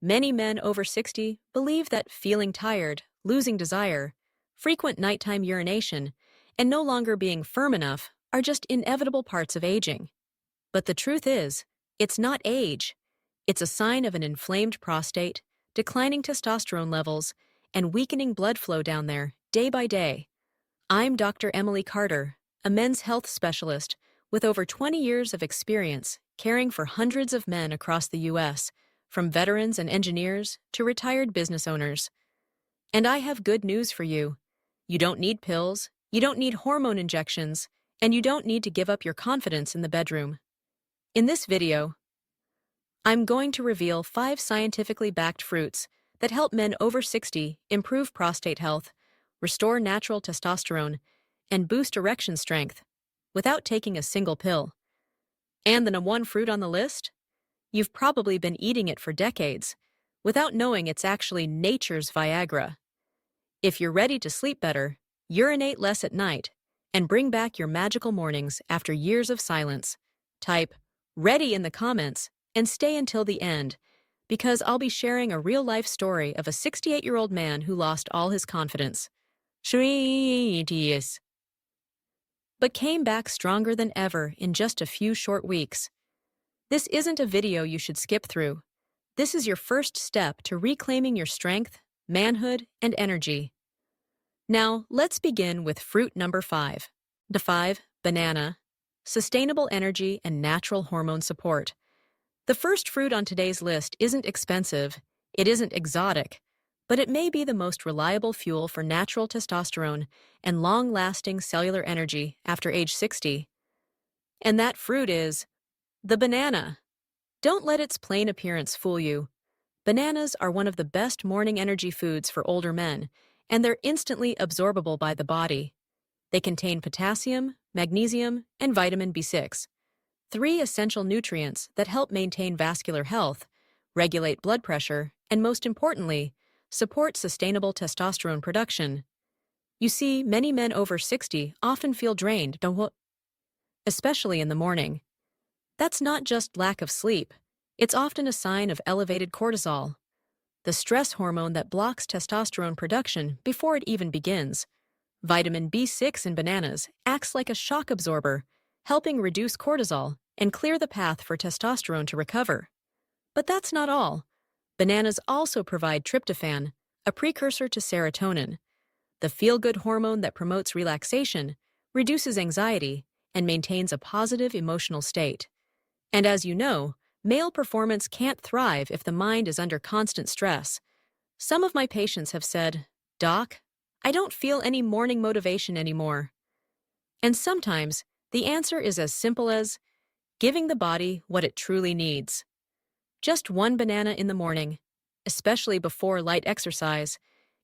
Many men over 60 believe that feeling tired, losing desire, frequent nighttime urination, and no longer being firm enough are just inevitable parts of aging. But the truth is, it's not age. It's a sign of an inflamed prostate, declining testosterone levels, and weakening blood flow down there day by day. I'm Dr. Emily Carter, a men's health specialist with over 20 years of experience caring for hundreds of men across the U.S., from veterans and engineers to retired business owners. And I have good news for you. You don't need pills, you don't need hormone injections, and you don't need to give up your confidence in the bedroom. In this video, I'm going to reveal 5 scientifically backed fruits that help men over 60 improve prostate health, restore natural testosterone, and boost erection strength without taking a single pill. And the #1 fruit on the list? You've probably been eating it for decades without knowing it's actually nature's Viagra. If you're ready to sleep better, urinate less at night, and bring back your magical mornings after years of silence, type "ready" in the comments and stay until the end, because I'll be sharing a real-life story of a 68-year-old man who lost all his confidence. But came back stronger than ever in just a few short weeks. This isn't a video you should skip through. This is your first step to reclaiming your strength, manhood, and energy. Now, let's begin with fruit number 5. The 5, banana, sustainable energy and natural hormone support. The first fruit on today's list isn't expensive, it isn't exotic, but it may be the most reliable fuel for natural testosterone and long-lasting cellular energy after age 60. And that fruit is the banana. Don't let its plain appearance fool you. Bananas are one of the best morning energy foods for older men, and they're instantly absorbable by the body. They contain potassium, magnesium, and vitamin B6, 3 essential nutrients that help maintain vascular health, regulate blood pressure, and most importantly, support sustainable testosterone production. You see, many men over 60 often feel drained, especially in the morning. That's not just lack of sleep. It's often a sign of elevated cortisol, the stress hormone that blocks testosterone production before it even begins. Vitamin B6 in bananas acts like a shock absorber, helping reduce cortisol and clear the path for testosterone to recover. But that's not all. Bananas also provide tryptophan, a precursor to serotonin, the feel-good hormone that promotes relaxation, reduces anxiety, and maintains a positive emotional state. And as you know, male performance can't thrive if the mind is under constant stress. Some of my patients have said, "Doc, I don't feel any morning motivation anymore." And sometimes the answer is as simple as giving the body what it truly needs. Just 1 banana in the morning, especially before light exercise,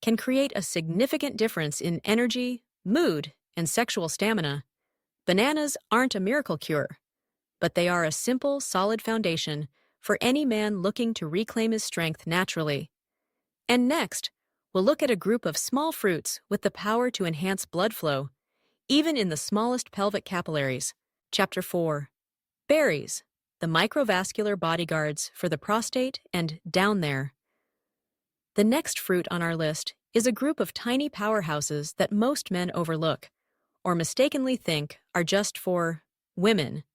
can create a significant difference in energy, mood, and sexual stamina. Bananas aren't a miracle cure, but they are a simple, solid foundation for any man looking to reclaim his strength naturally. And next, we'll look at a group of small fruits with the power to enhance blood flow, even in the smallest pelvic capillaries. Chapter 4. Berries, the microvascular bodyguards for the prostate and down there. The next fruit on our list is a group of tiny powerhouses that most men overlook, or mistakenly think are just for women.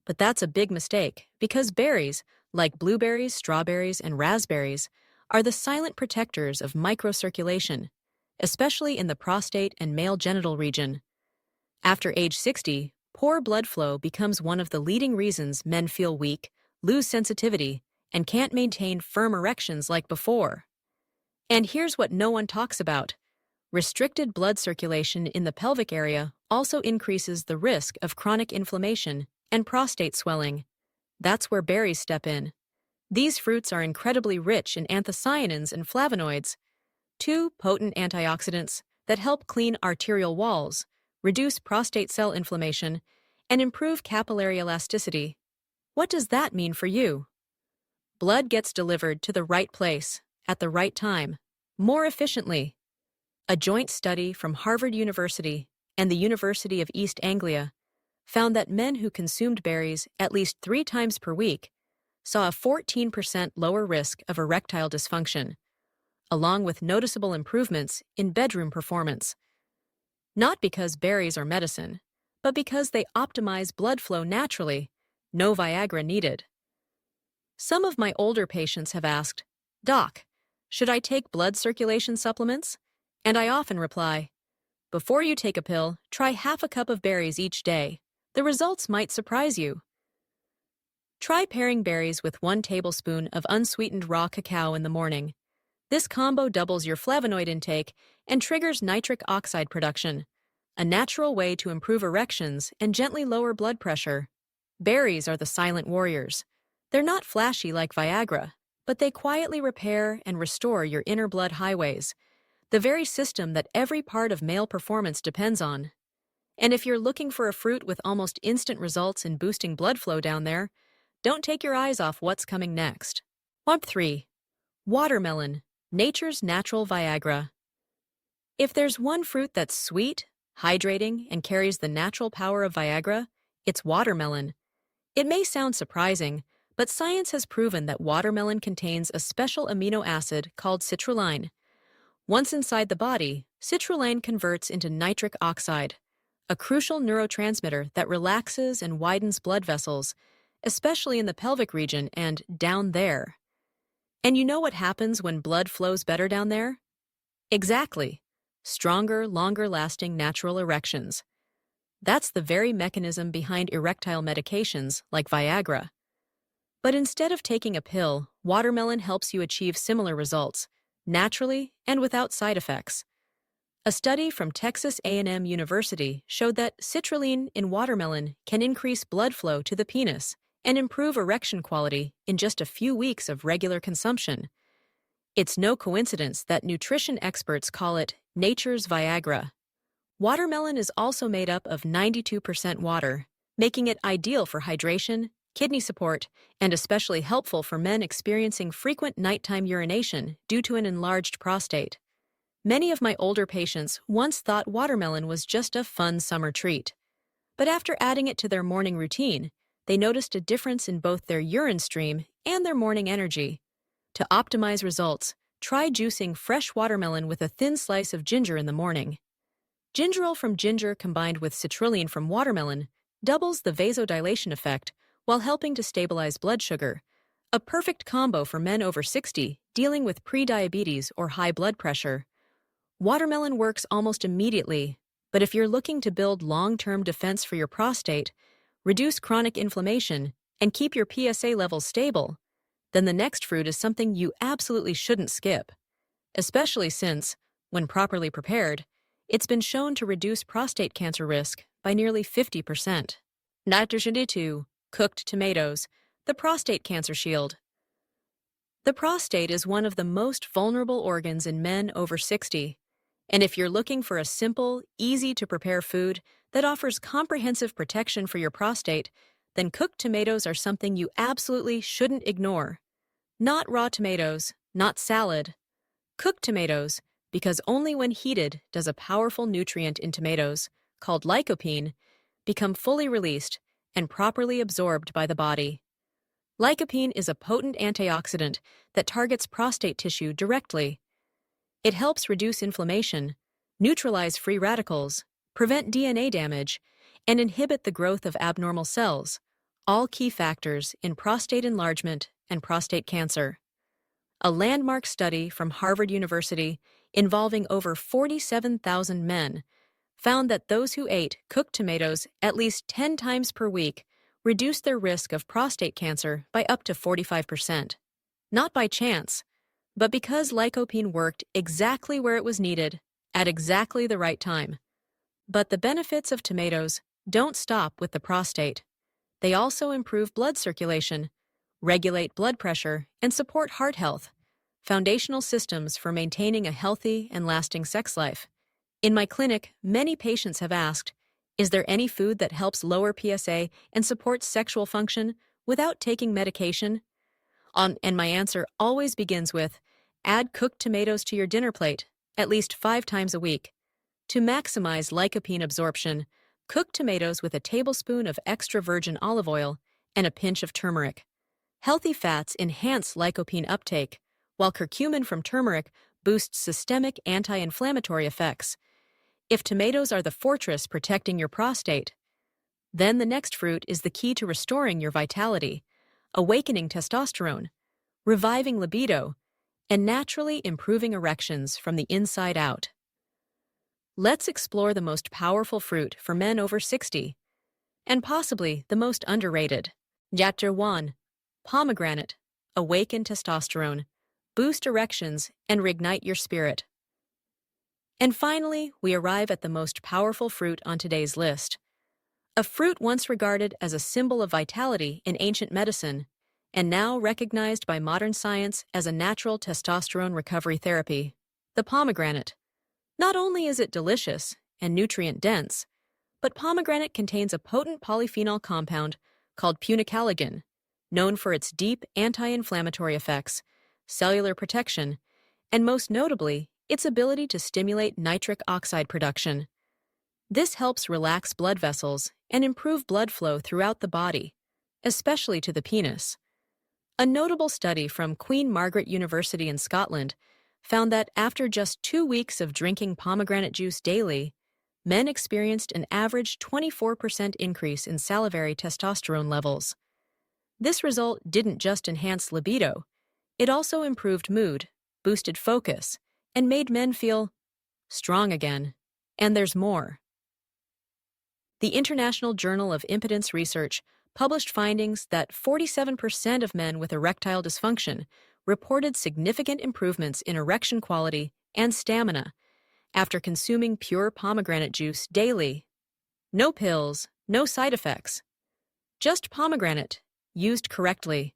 But that's a big mistake, because berries, like blueberries, strawberries, and raspberries, are the silent protectors of microcirculation, especially in the prostate and male genital region. After age 60, poor blood flow becomes one of the leading reasons men feel weak, lose sensitivity, and can't maintain firm erections like before. And here's what no one talks about. Restricted blood circulation in the pelvic area also increases the risk of chronic inflammation and prostate swelling. That's where berries step in. These fruits are incredibly rich in anthocyanins and flavonoids, 2 potent antioxidants that help clean arterial walls, reduce prostate cell inflammation, and improve capillary elasticity. What does that mean for you? Blood gets delivered to the right place, at the right time, more efficiently. A joint study from Harvard University and the University of East Anglia found that men who consumed berries at least 3 times per week saw a 14% lower risk of erectile dysfunction, along with noticeable improvements in bedroom performance. Not because berries are medicine, but because they optimize blood flow naturally, no Viagra needed. Some of my older patients have asked, "Doc, should I take blood circulation supplements?" And I often reply, "Before you take a pill, try half a cup of berries each day. The results might surprise you." Try pairing berries with 1 tablespoon of unsweetened raw cacao in the morning. This combo doubles your flavonoid intake and triggers nitric oxide production, a natural way to improve erections and gently lower blood pressure. Berries are the silent warriors. They're not flashy like Viagra, but they quietly repair and restore your inner blood highways, the very system that every part of male performance depends on. And if you're looking for a fruit with almost instant results in boosting blood flow down there, don't take your eyes off what's coming next. 3. Watermelon, nature's natural Viagra. If there's one fruit that's sweet, hydrating, and carries the natural power of Viagra, it's watermelon. It may sound surprising, but science has proven that watermelon contains a special amino acid called citrulline. Once inside the body, citrulline converts into nitric oxide, a crucial neurotransmitter that relaxes and widens blood vessels, especially in the pelvic region and down there. And you know what happens when blood flows better down there? Exactly. Stronger, longer-lasting natural erections. That's the very mechanism behind erectile medications like Viagra. But instead of taking a pill, watermelon helps you achieve similar results, naturally and without side effects. A study from Texas A&M University showed that citrulline in watermelon can increase blood flow to the penis and improve erection quality in just a few weeks of regular consumption. It's no coincidence that nutrition experts call it nature's Viagra. Watermelon is also made up of 92% water, making it ideal for hydration, kidney support, and especially helpful for men experiencing frequent nighttime urination due to an enlarged prostate. Many of my older patients once thought watermelon was just a fun summer treat. But after adding it to their morning routine, they noticed a difference in both their urine stream and their morning energy. To optimize results, try juicing fresh watermelon with a thin slice of ginger in the morning. Gingerol from ginger combined with citrulline from watermelon doubles the vasodilation effect while helping to stabilize blood sugar, a perfect combo for men over 60 dealing with prediabetes or high blood pressure. Watermelon works almost immediately, but if you're looking to build long-term defense for your prostate, reduce chronic inflammation, and keep your PSA levels stable, then the next fruit is something you absolutely shouldn't skip, especially since, when properly prepared, it's been shown to reduce prostate cancer risk by nearly 50%. Nitrogen 2, cooked tomatoes, the prostate cancer shield. The prostate is one of the most vulnerable organs in men over 60. And if you're looking for a simple, easy-to-prepare food that offers comprehensive protection for your prostate, then cooked tomatoes are something you absolutely shouldn't ignore. Not raw tomatoes, not salad. Cooked tomatoes, because only when heated does a powerful nutrient in tomatoes, called lycopene, become fully released and properly absorbed by the body. Lycopene is a potent antioxidant that targets prostate tissue directly. It helps reduce inflammation, neutralize free radicals, prevent DNA damage, and inhibit the growth of abnormal cells, all key factors in prostate enlargement and prostate cancer. A landmark study from Harvard University involving over 47,000 men found that those who ate cooked tomatoes at least 10 times per week reduced their risk of prostate cancer by up to 45%. Not by chance, but because lycopene worked exactly where it was needed, at exactly the right time. But the benefits of tomatoes don't stop with the prostate. They also improve blood circulation, regulate blood pressure, and support heart health, foundational systems for maintaining a healthy and lasting sex life. In my clinic, many patients have asked, is there any food that helps lower PSA and supports sexual function without taking medication? And my answer always begins with, add cooked tomatoes to your dinner plate, at least 5 times a week. To maximize lycopene absorption, cook tomatoes with a tablespoon of extra virgin olive oil and a pinch of turmeric. Healthy fats enhance lycopene uptake, while curcumin from turmeric boosts systemic anti-inflammatory effects. If tomatoes are the fortress protecting your prostate, then the next fruit is the key to restoring your vitality, awakening testosterone, reviving libido, and naturally improving erections from the inside out. Let's explore the most powerful fruit for men over 60, and possibly the most underrated. Chapter 1. Pomegranate. Awaken testosterone, boost erections, and reignite your spirit. And finally, we arrive at the most powerful fruit on today's list. A fruit once regarded as a symbol of vitality in ancient medicine, and now recognized by modern science as a natural testosterone recovery therapy. The pomegranate. Not only is it delicious and nutrient-dense, but pomegranate contains a potent polyphenol compound called punicalagin, known for its deep anti-inflammatory effects, cellular protection, and most notably, its ability to stimulate nitric oxide production. This helps relax blood vessels and improve blood flow throughout the body, especially to the penis. A notable study from Queen Margaret University in Scotland found that after just 2 weeks of drinking pomegranate juice daily, men experienced an average 24% increase in salivary testosterone levels. This result didn't just enhance libido, it also improved mood, boosted focus, and made men feel strong again. And there's more. The International Journal of Impotence Research published findings that 47% of men with erectile dysfunction reported significant improvements in erection quality and stamina after consuming pure pomegranate juice daily. No pills, no side effects. Just pomegranate, used correctly.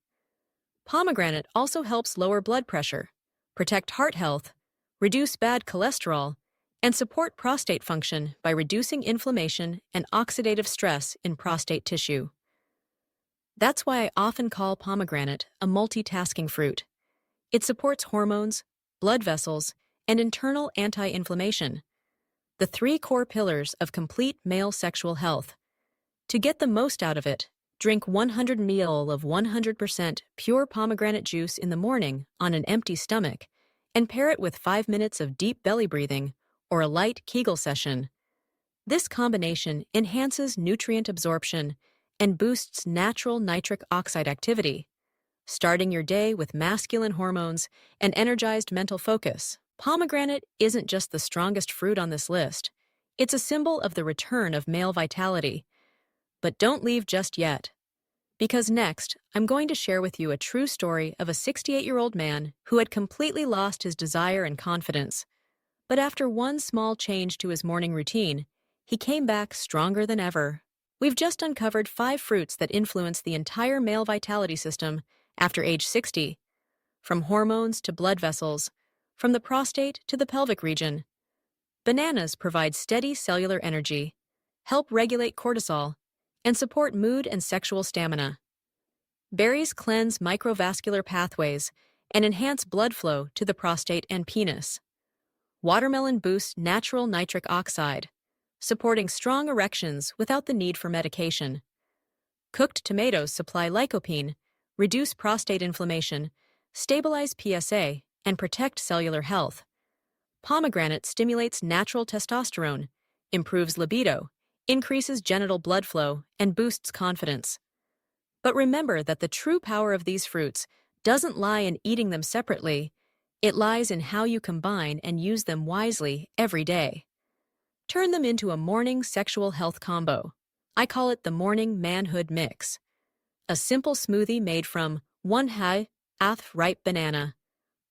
Pomegranate also helps lower blood pressure, protect heart health, reduce bad cholesterol, and support prostate function by reducing inflammation and oxidative stress in prostate tissue. That's why I often call pomegranate a multitasking fruit. It supports hormones, blood vessels, and internal anti-inflammation, the 3 core pillars of complete male sexual health. To get the most out of it, drink 100 ml of 100% pure pomegranate juice in the morning on an empty stomach, and pair it with 5 minutes of deep belly breathing or a light Kegel session. This combination enhances nutrient absorption and boosts natural nitric oxide activity, starting your day with masculine hormones and energized mental focus. Pomegranate isn't just the strongest fruit on this list. It's a symbol of the return of male vitality. But don't leave just yet, because next, I'm going to share with you a true story of a 68-year-old man who had completely lost his desire and confidence. But after one small change to his morning routine, he came back stronger than ever. We've just uncovered 5 fruits that influence the entire male vitality system after age 60, from hormones to blood vessels, from the prostate to the pelvic region. Bananas provide steady cellular energy, help regulate cortisol, and support mood and sexual stamina. Berries cleanse microvascular pathways and enhance blood flow to the prostate and penis. Watermelon boosts natural nitric oxide, supporting strong erections without the need for medication. Cooked tomatoes supply lycopene, reduce prostate inflammation, stabilize PSA, and protect cellular health. Pomegranate stimulates natural testosterone, improves libido, increases genital blood flow, and boosts confidence. But remember that the true power of these fruits doesn't lie in eating them separately. It lies in how you combine and use them wisely every day. Turn them into a morning sexual health combo. I call it the Morning Manhood Mix. A simple smoothie made from 1/2 ripe banana,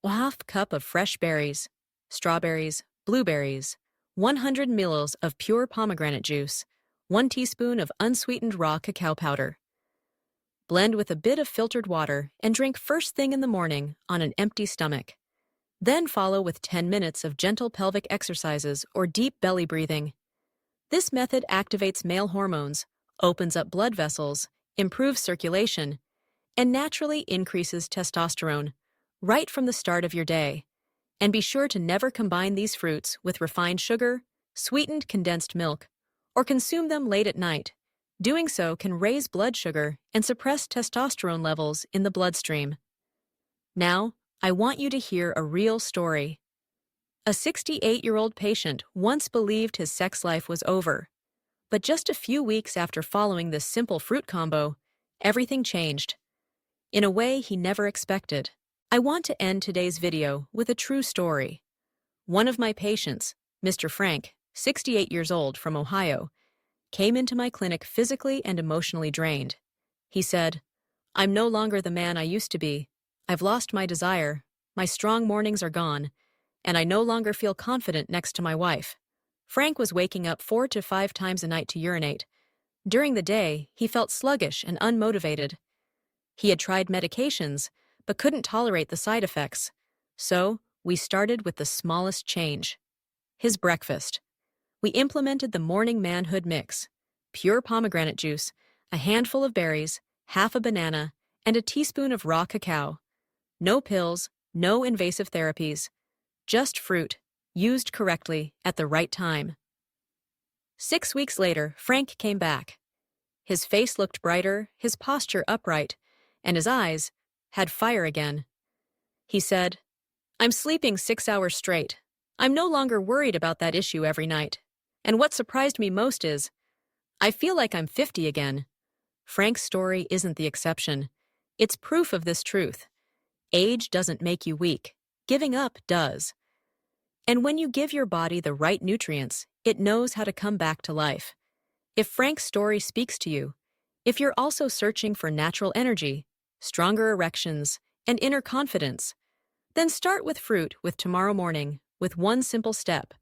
1/2 cup of fresh berries, strawberries, blueberries, 100 ml of pure pomegranate juice, 1 teaspoon of unsweetened raw cacao powder. Blend with a bit of filtered water and drink first thing in the morning on an empty stomach. Then follow with 10 minutes of gentle pelvic exercises or deep belly breathing. This method activates male hormones, opens up blood vessels, improves circulation, and naturally increases testosterone right from the start of your day. And be sure to never combine these fruits with refined sugar, sweetened condensed milk, or consume them late at night. Doing so can raise blood sugar and suppress testosterone levels in the bloodstream. Now, I want you to hear a real story. A 68-year-old patient once believed his sex life was over, but just a few weeks after following this simple fruit combo, everything changed in a way he never expected. I want to end today's video with a true story. One of my patients, Mr. Frank, 68 years old, from Ohio, came into my clinic physically and emotionally drained. He said, "I'm no longer the man I used to be. I've lost my desire, my strong mornings are gone, and I no longer feel confident next to my wife." Frank was waking up 4 to 5 times a night to urinate. During the day, he felt sluggish and unmotivated. He had tried medications, but couldn't tolerate the side effects. So, we started with the smallest change: his breakfast. We implemented the morning Manhood mix: pure pomegranate juice, a handful of berries, half a banana, and a teaspoon of raw cacao. No pills, no invasive therapies, just fruit, used correctly at the right time. 6 weeks later, Frank came back. His face looked brighter, his posture upright, and his eyes had fire again. He said, "I'm sleeping 6 hours straight. I'm no longer worried about that issue every night. And what surprised me most is, I feel like I'm 50 again." Frank's story isn't the exception. It's proof of this truth. Age doesn't make you weak. Giving up does. And when you give your body the right nutrients, it knows how to come back to life. If Frank's story speaks to you, if you're also searching for natural energy, stronger erections, and inner confidence, then start with fruit with tomorrow morning with one simple step.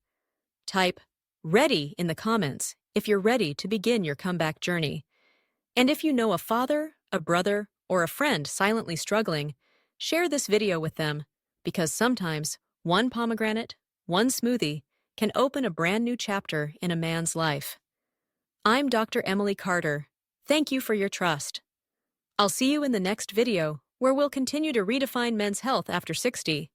Type "ready" in the comments if you're ready to begin your comeback journey. And if you know a father, a brother, or a friend silently struggling, share this video with them, because sometimes one pomegranate, one smoothie, can open a brand new chapter in a man's life. I'm Dr. Emily Carter. Thank you for your trust. I'll see you in the next video, where we'll continue to redefine men's health after 60.